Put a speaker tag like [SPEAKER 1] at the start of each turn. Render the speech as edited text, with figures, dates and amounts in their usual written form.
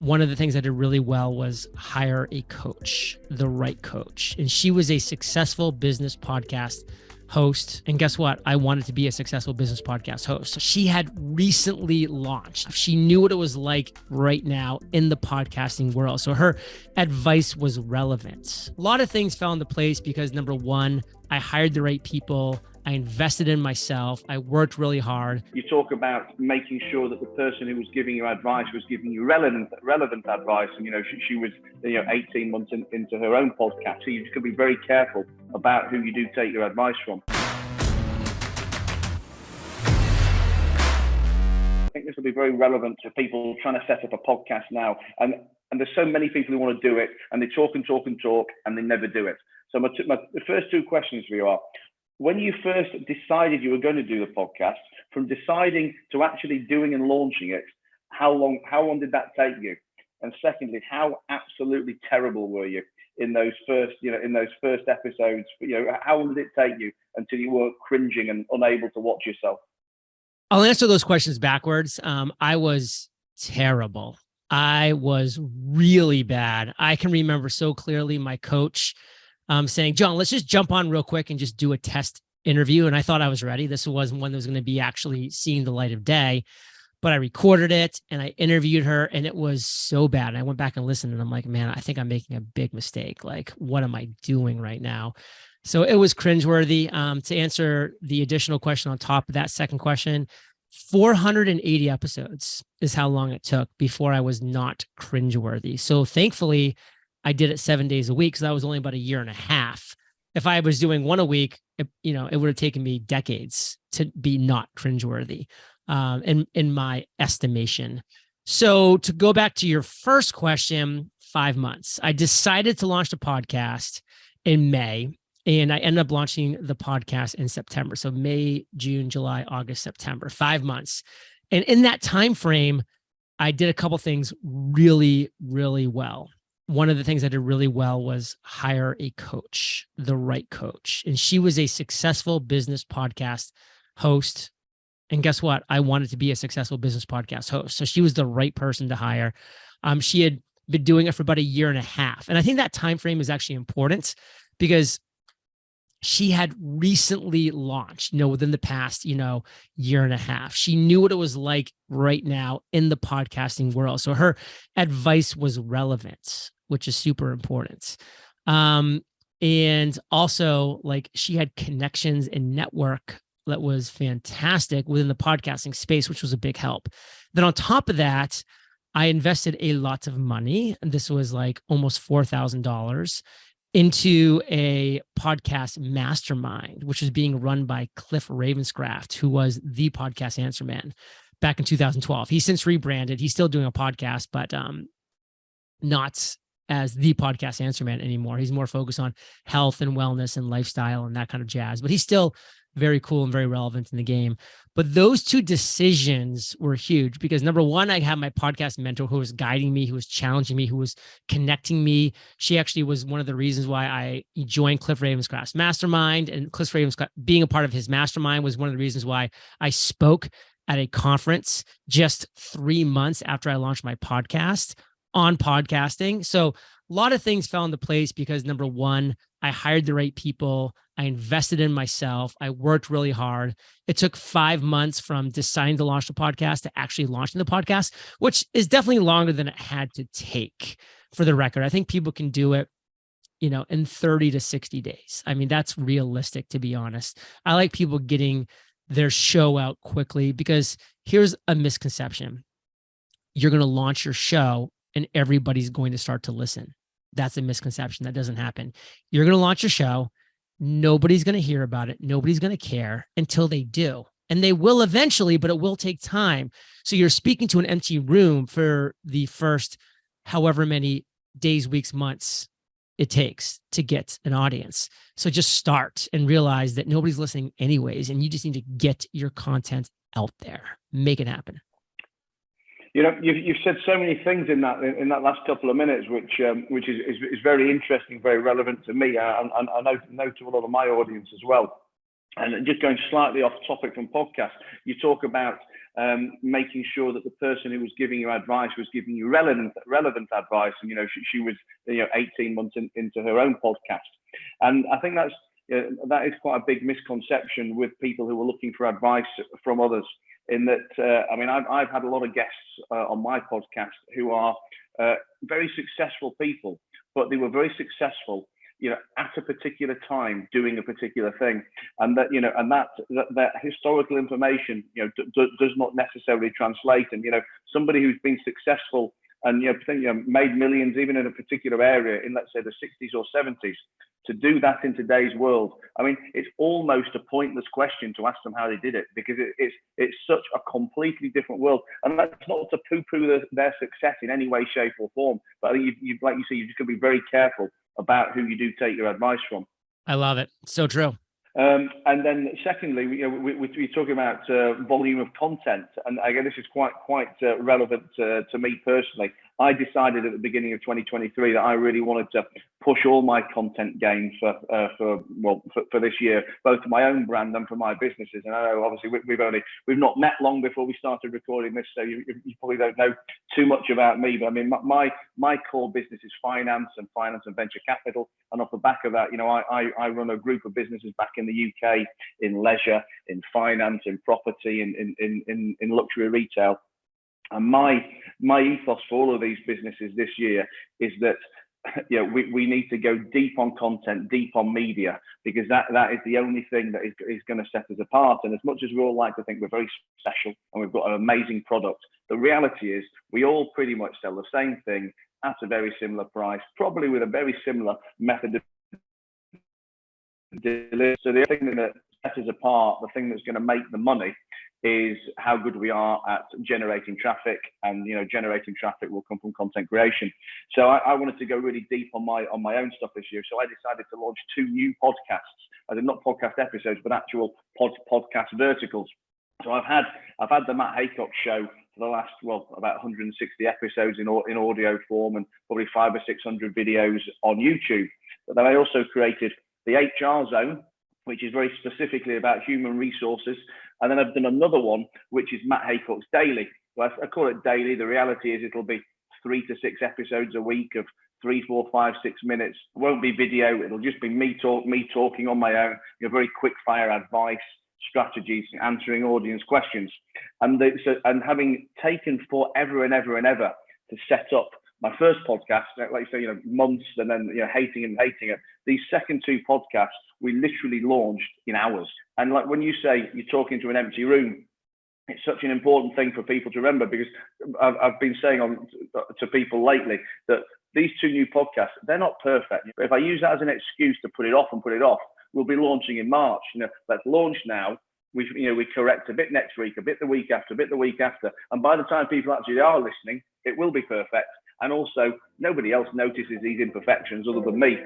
[SPEAKER 1] one of the things I did really well was hire a coach, the right coach. And she was a successful business podcast host. And guess what? I wanted to be a successful business podcast host. So she had recently launched. She knew what it was like right now in the podcasting world. So her advice was relevant. A lot of things fell into place because number one, I hired the right people. I invested in myself. I worked really hard.
[SPEAKER 2] You talk about making sure that the person who was giving you advice was giving you relevant advice. And, she was, 18 months into her own podcast. So you just got to be very careful about who you do take your advice from. I think this will be very relevant to people trying to set up a podcast now. And there's so many people who want to do it, and they talk and talk and talk, and they never do it. So the first two questions for you are, when you first decided you were going to do the podcast, from deciding to actually doing and launching it, how long did that take you? And secondly, how absolutely terrible were you in those first episodes? How long did it take you until you weren't cringing and unable to watch yourself?
[SPEAKER 1] I'll answer those questions backwards. I was terrible. I was really bad. I can remember so clearly my coach saying, John, let's just jump on real quick and just do a test interview. And I thought I was ready. This wasn't one that was going to be actually seeing the light of day, but I recorded it and I interviewed her and it was so bad. And I went back and listened and I'm like, man, I think I'm making a big mistake. Like, what am I doing right now? So it was cringeworthy. To answer the additional question on top of that second question, 480 episodes is how long it took before I was not cringeworthy. So thankfully, I did it 7 days a week. So that was only about a year and a half. If I was doing one a week, it would have taken me decades to be not cringeworthy, in my estimation. So to go back to your first question, 5 months. I decided to launch the podcast in May, and I ended up launching the podcast in September. So May, June, July, August, September, 5 months. And in that time frame, I did a couple things really, really well. One of the things I did really well was hire a coach, the right coach. And she was a successful business podcast host. And guess what? I wanted to be a successful business podcast host. So she was the right person to hire. She had been doing it for about a year and a half. And I think that time frame is actually important because she had recently launched, within the past, year and a half. She knew what it was like right now in the podcasting world. So her advice was relevant, which is super important. And also, like, she had connections and network that was fantastic within the podcasting space, which was a big help. Then on top of that, I invested a lot of money, and this was like almost $4,000, into a podcast mastermind, which was being run by Cliff Ravenscraft, who was the podcast answer man back in 2012. He's since rebranded. He's still doing a podcast, but not as the podcast answer man anymore. He's more focused on health and wellness and lifestyle and that kind of jazz, but he's still very cool and very relevant in the game. But those two decisions were huge because number one, I had my podcast mentor who was guiding me, who was challenging me, who was connecting me. She actually was one of the reasons why I joined Cliff Ravenscraft's mastermind, and Cliff Ravenscraft being a part of his mastermind was one of the reasons why I spoke at a conference just 3 months after I launched my podcast on podcasting. So a lot of things fell into place because number one, I hired the right people. I invested in myself. I worked really hard. It took 5 months from deciding to launch the podcast to actually launching the podcast, which is definitely longer than it had to take. For the record, I think people can do it, in 30 to 60 days. I mean, that's realistic, to be honest. I like people getting their show out quickly because here's a misconception. You're going to launch your show and everybody's going to start to listen. That's a misconception. That doesn't happen. You're going to launch a show. Nobody's going to hear about it. Nobody's going to care until they do. And they will eventually, but it will take time. So you're speaking to an empty room for the first however many days, weeks, months it takes to get an audience. So just start and realize that nobody's listening anyways. And you just need to get your content out there. Make it happen.
[SPEAKER 2] You've said so many things in that last couple of minutes, which is very interesting, very relevant to me. I know to a lot of my audience as well. And just going slightly off topic from podcast, you talk about making sure that the person who was giving you advice was giving you relevant advice. And she was 18 months into her own podcast, and I think that is quite a big misconception with people who are looking for advice from others. In that, I've had a lot of guests on my podcast who are very successful people, but they were very successful at a particular time doing a particular thing, and that historical information does not necessarily translate. And somebody who's been successful and made millions even in a particular area in, let's say, the 60s or 70s, to do that in today's world, it's almost a pointless question to ask them how they did it, because it's such a completely different world. And that's not to poo-poo their success in any way, shape, or form, but I think like you say, you've just got to be very careful about who you do take your advice from.
[SPEAKER 1] I love it. So true.
[SPEAKER 2] And then secondly, we're talking about volume of content, and again, this is quite relevant to me personally. I decided at the beginning of 2023 that I really wanted to push all my content game for this year, both for my own brand and for my businesses. And I know obviously we've not met long before we started recording this, so you probably don't know too much about me. But my core business is finance and venture capital, and off the back of that, I run a group of businesses back in the UK in leisure, in finance, in property, in luxury retail. And my ethos for all of these businesses this year is that we need to go deep on content, deep on media, because that is the only thing that is going to set us apart. And as much as we all like to think we're very special and we've got an amazing product, the reality is we all pretty much sell the same thing at a very similar price, probably with a very similar method of delivery. So the thing that sets us apart, the thing that's going to make the money, is how good we are at generating traffic, and generating traffic will come from content creation. So I wanted to go really deep on my own stuff this year. So I decided to launch 2 new podcasts, not podcast episodes, but actual podcast verticals. So I've had the Matt Haycox show for the last about 160 episodes in audio form, and probably 500 or 600 videos on YouTube. But then I also created the HR Zone, which is very specifically about human resources. And then I've done another one, which is Matt Haycox Daily. Well, I call it daily. The reality is it'll be 3 to 6 episodes a week of 3, 4, 5, 6 minutes. It won't be video. It'll just be me talking on my own, very quick fire advice, strategies, answering audience questions. And having taken forever and ever and ever to set up my first podcast, like you say, months, and then hating it. These second 2 podcasts we literally launched in hours. And like when you say you're talking to an empty room, it's such an important thing for people to remember, because I've been saying to people lately that these 2 new podcasts, they're not perfect. But if I use that as an excuse to put it off, we'll be launching in March. Let's launch now. We correct a bit next week, a bit the week after, and by the time people actually are listening, it will be perfect. And also, nobody else notices these imperfections other than me.